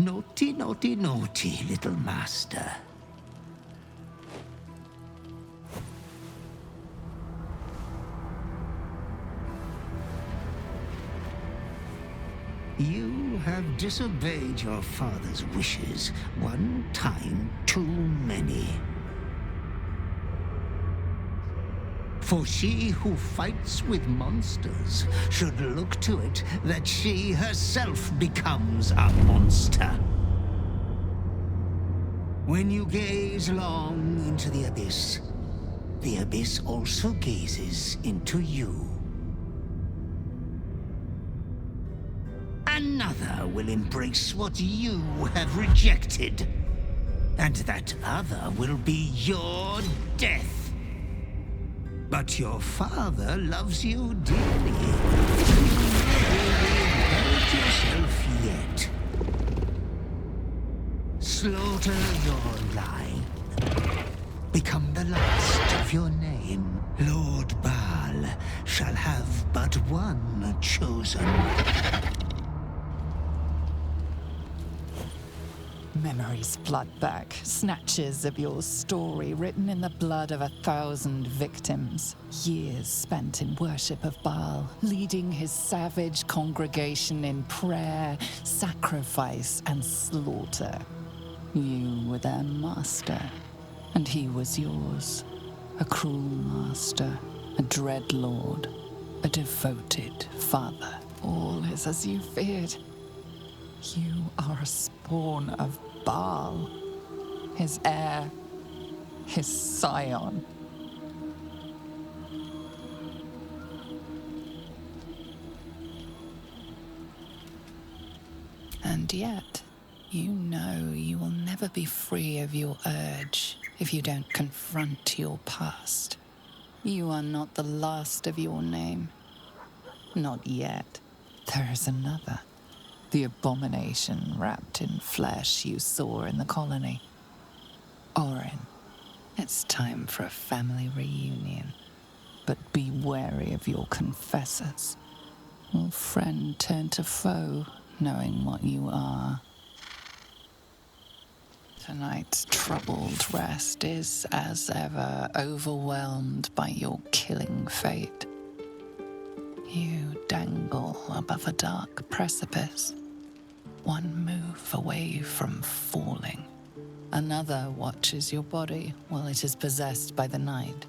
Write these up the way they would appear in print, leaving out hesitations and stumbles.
Naughty, naughty, naughty, little master. You have disobeyed your father's wishes one time too many. For she who fights with monsters should look to it that she herself becomes a monster. When you gaze long into the abyss also gazes into you. Another will embrace what you have rejected. And that other will be your death. But your father loves you dearly. You will inherit yourself yet. Slaughter your line. Become the last of your name. Lord Baal shall have but one chosen. Memories flood back, snatches of your story written in the blood of 1,000 victims. Years spent in worship of Baal, leading his savage congregation in prayer, sacrifice, and slaughter. You were their master, and he was yours. A cruel master, a dread lord, a devoted father. All is as you feared. You are a spawn of Baal, his heir, his scion. And yet, you know you will never be free of your urge if you don't confront your past. You are not the last of your name. Not yet. There is another. The abomination wrapped in flesh you saw in the colony. Orin, it's time for a family reunion. But be wary of your confessors. Will friend turn to foe, knowing what you are? Tonight's troubled rest is, as ever, overwhelmed by your killing fate. You dangle above a dark precipice, one move away from falling. Another watches your body while it is possessed by the night.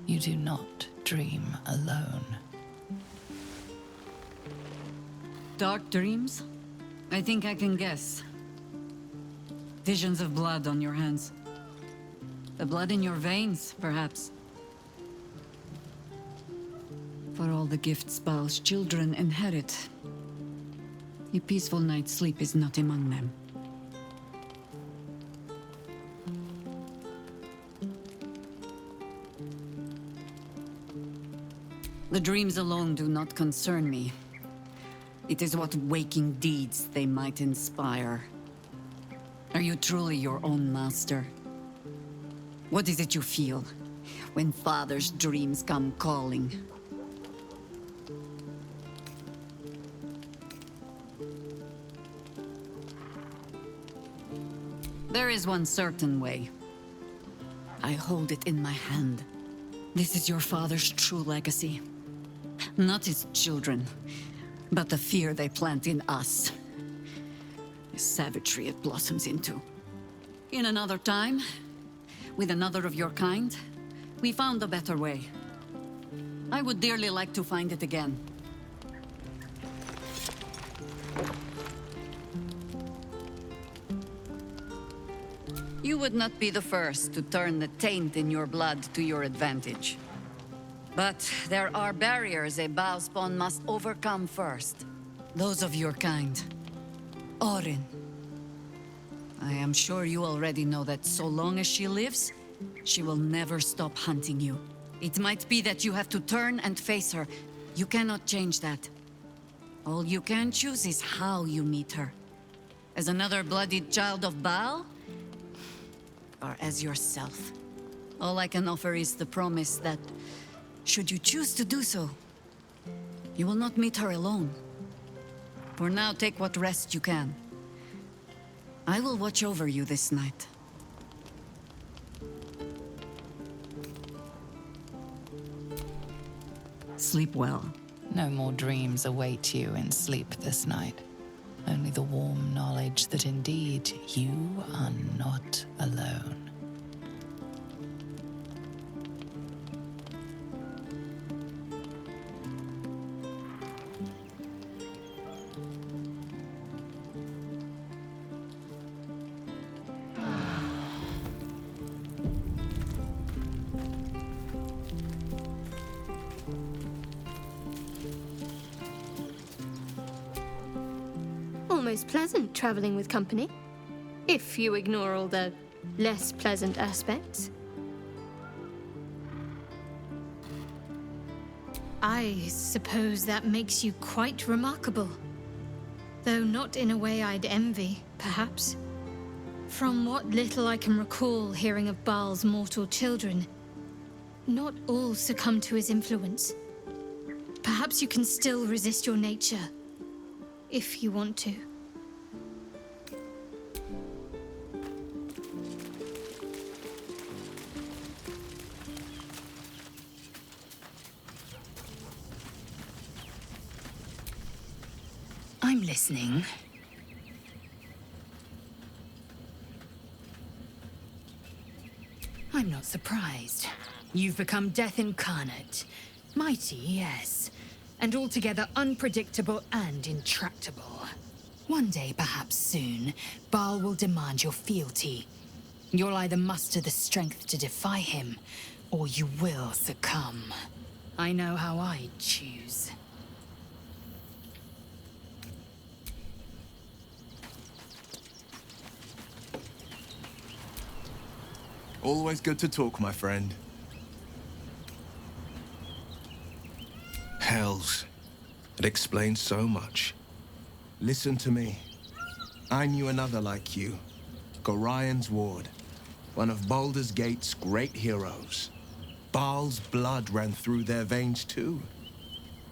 You do not dream alone. Dark dreams? I think I can guess. Visions of blood on your hands. The blood in your veins, perhaps. For all the gifts Baal's children inherit, a peaceful night's sleep is not among them. The dreams alone do not concern me. It is what waking deeds they might inspire. Are you truly your own master? What is it you feel when father's dreams come calling? There is one certain way. I hold it in my hand. This is your father's true legacy. Not his children, but the fear they plant in us. The savagery it blossoms into. In another time, with another of your kind, we found a better way. I would dearly like to find it again. You would not be the first to turn the taint in your blood to your advantage. But there are barriers a Baal spawn must overcome first. Those of your kind. Orin. I am sure you already know that so long as she lives, she will never stop hunting you. It might be that you have to turn and face her. You cannot change that. All you can choose is how you meet her. As another bloodied child of Baal? Or as yourself. All I can offer is the promise that, should you choose to do so, you will not meet her alone. For now, take what rest you can. I will watch over you this night. Sleep well. No more dreams await you in sleep this night. Only the warm knowledge that indeed you are not alone. Almost pleasant traveling with company, if you ignore all the less pleasant aspects. I suppose that makes you quite remarkable. Though not in a way I'd envy, perhaps. From what little I can recall hearing of Baal's mortal children, not all succumb to his influence. Perhaps you can still resist your nature, if you want to. I'm listening. I'm not surprised. You've become death incarnate. Mighty, yes. And altogether unpredictable and intractable. One day, perhaps soon, Baal will demand your fealty. You'll either muster the strength to defy him, or you will succumb. I know how I'd choose. Always good to talk, my friend. Hells. It explains so much. Listen to me. I knew another like you. Gorion's ward. One of Baldur's Gate's great heroes. Baal's blood ran through their veins too.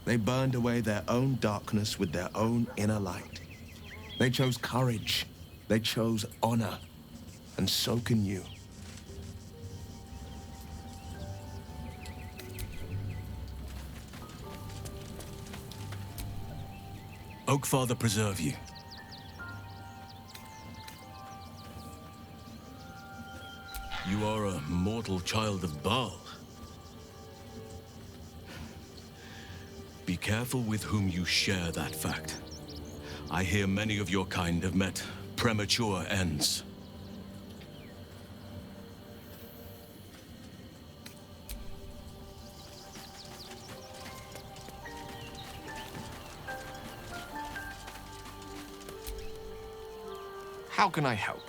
They burned away their own darkness with their own inner light. They chose courage. They chose honor. And so can you. Oakfather preserve you. You are a mortal child of Baal. Be careful with whom you share that fact. I hear many of your kind have met premature ends. How can I help?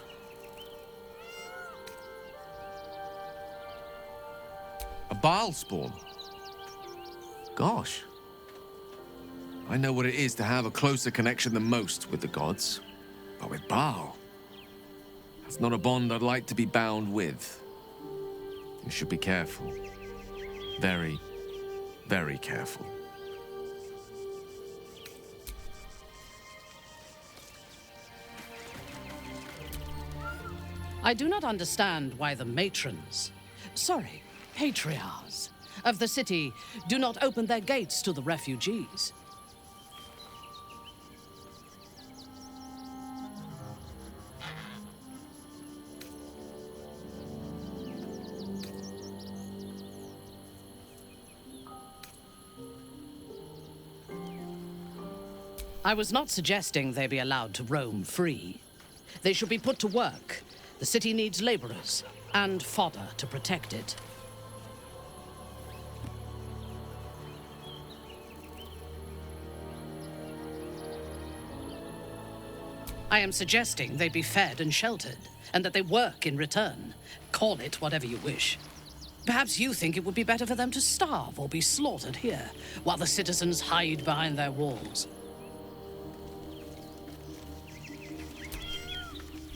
A Baal spawn? Gosh. I know what it is to have a closer connection than most with the gods. But with Baal, that's not a bond I'd like to be bound with. You should be careful. Very, very careful. I do not understand why the matrons, patriarchs of the city do not open their gates to the refugees. I was not suggesting they be allowed to roam free. They should be put to work. The city needs laborers and fodder to protect it. I am suggesting they be fed and sheltered, and that they work in return. Call it whatever you wish. Perhaps you think it would be better for them to starve or be slaughtered here, while the citizens hide behind their walls.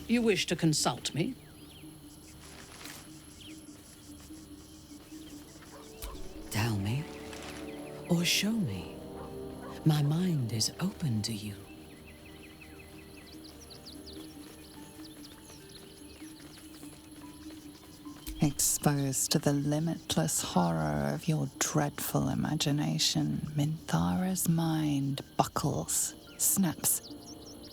You wish to consult me? Tell me, or show me. My mind is open to you. exposed to the limitless horror of your dreadful imagination, Minthara's mind buckles, snaps,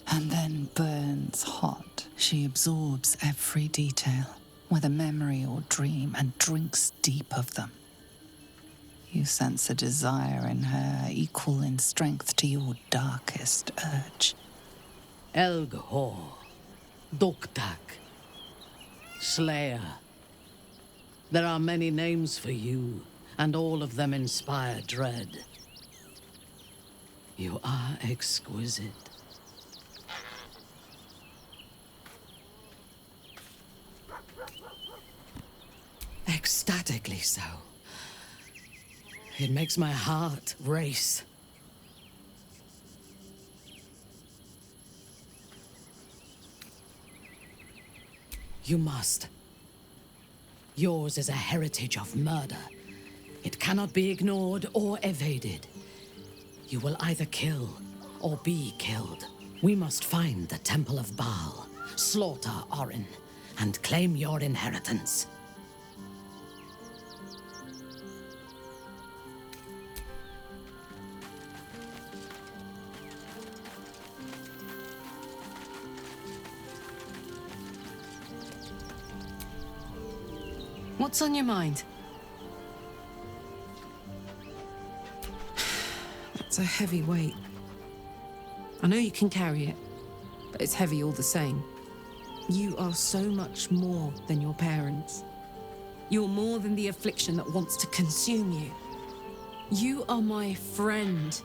and then burns hot. She absorbs every detail, whether memory or dream, and drinks deep of them. You sense a desire in her equal in strength to your darkest urge. Elghor, Doktak, Slayer. There are many names for you, and all of them inspire dread. You are exquisite. Ecstatically so. It makes my heart race. You must. Yours is a heritage of murder. It cannot be ignored or evaded. You will either kill or be killed. We must find the Temple of Baal, slaughter Orin, and claim your inheritance. What's on your mind? That's a heavy weight. I know you can carry it, but it's heavy all the same. You are so much more than your parents. You're more than the affliction that wants to consume you. You are my friend,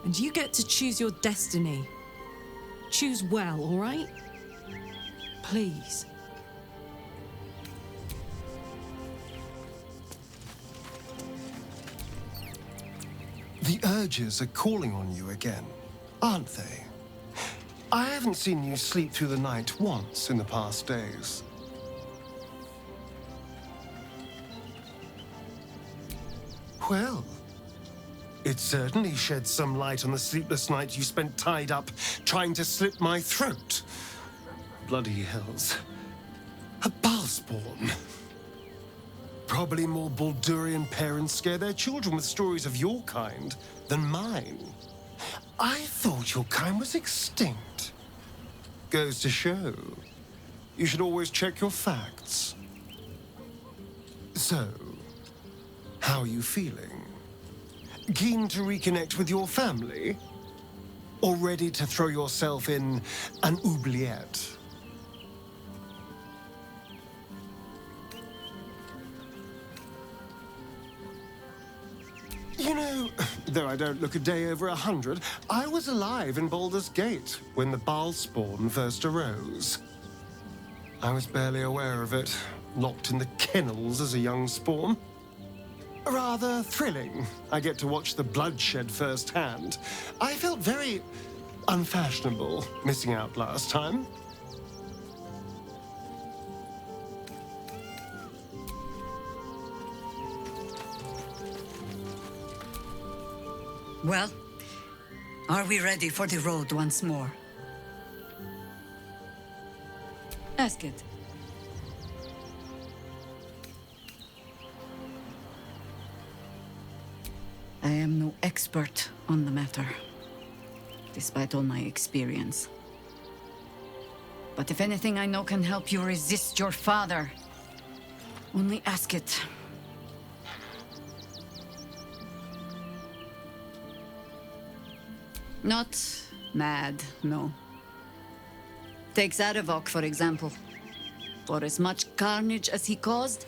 and you get to choose your destiny. Choose well, all right? Please. The Urges are calling on you again, aren't they? I haven't seen you sleep through the night once in the past days. Well, it certainly sheds some light on the sleepless night you spent tied up trying to slit my throat. Bloody hells. A Baalspawn. Probably more Baldurian parents scare their children with stories of your kind than mine. I thought your kind was extinct. Goes to show, you should always check your facts. So, how are you feeling? Keen to reconnect with your family? Or ready to throw yourself in an oubliette? You know, though I don't look a day over 100, I was alive in Baldur's Gate when the Baalspawn first arose. I was barely aware of it, locked in the kennels as a young spawn. Rather thrilling. I get to watch the bloodshed firsthand. I felt very unfashionable missing out last time. Well, are we ready for the road once more? Ask it. I am no expert on the matter, despite all my experience. But if anything I know can help you resist your father, only ask it. Not mad, no. Take Zarevok, for example. For as much carnage as he caused,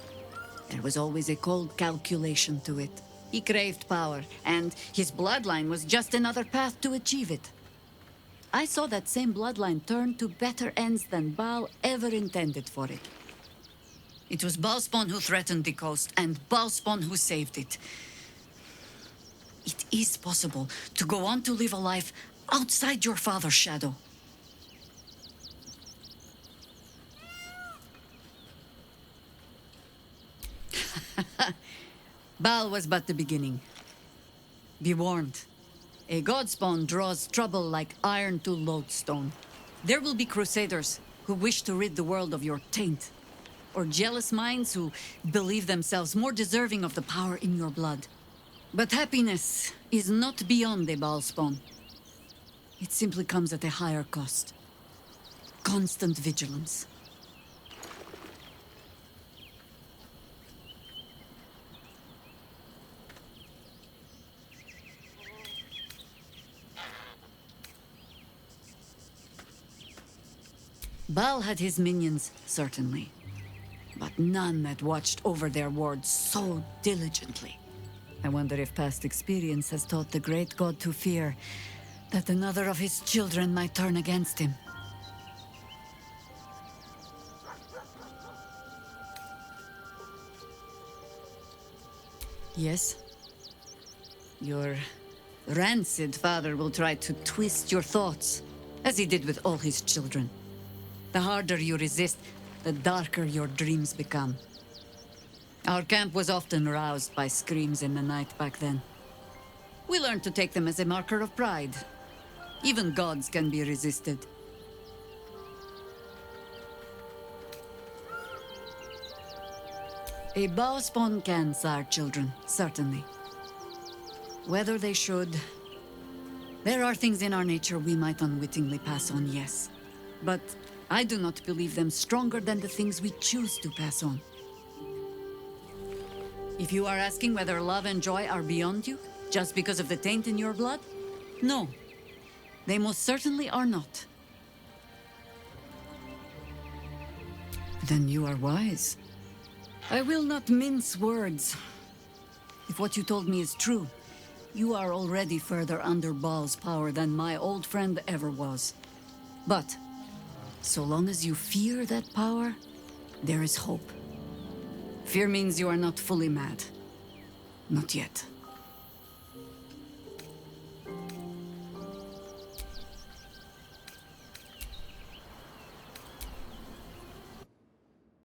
there was always a cold calculation to it. He craved power, and his bloodline was just another path to achieve it. I saw that same bloodline turn to better ends than Baal ever intended for it. It was Baalspawn who threatened the coast, and Baalspawn who saved it. It is possible to go on to live a life outside your father's shadow. Baal was but the beginning. Be warned. A godspawn draws trouble like iron to lodestone. There will be crusaders who wish to rid the world of your taint. or jealous minds who believe themselves more deserving of the power in your blood. But happiness is not beyond the Baalspawn. It simply comes at a higher cost. Constant vigilance. Baal had his minions, certainly, but none that watched over their wards so diligently. I wonder if past experience has taught the great god to fear that another of his children might turn against him. Yes? Your rancid father will try to twist your thoughts, as he did with all his children. The harder you resist, the darker your dreams become. Our camp was often roused by screams in the night back then. We learned to take them as a marker of pride. Even gods can be resisted. A Baalspawn can sire children, certainly. Whether they should... There are things in our nature we might unwittingly pass on, yes. But I do not believe them stronger than the things we choose to pass on. If you are asking whether love and joy are beyond you, just because of the taint in your blood? No. They most certainly are not. Then you are wise. I will not mince words. If what you told me is true, you are already further under Baal's power than my old friend ever was. But, so long as you fear that power, there is hope. Fear means you are not fully mad. Not yet.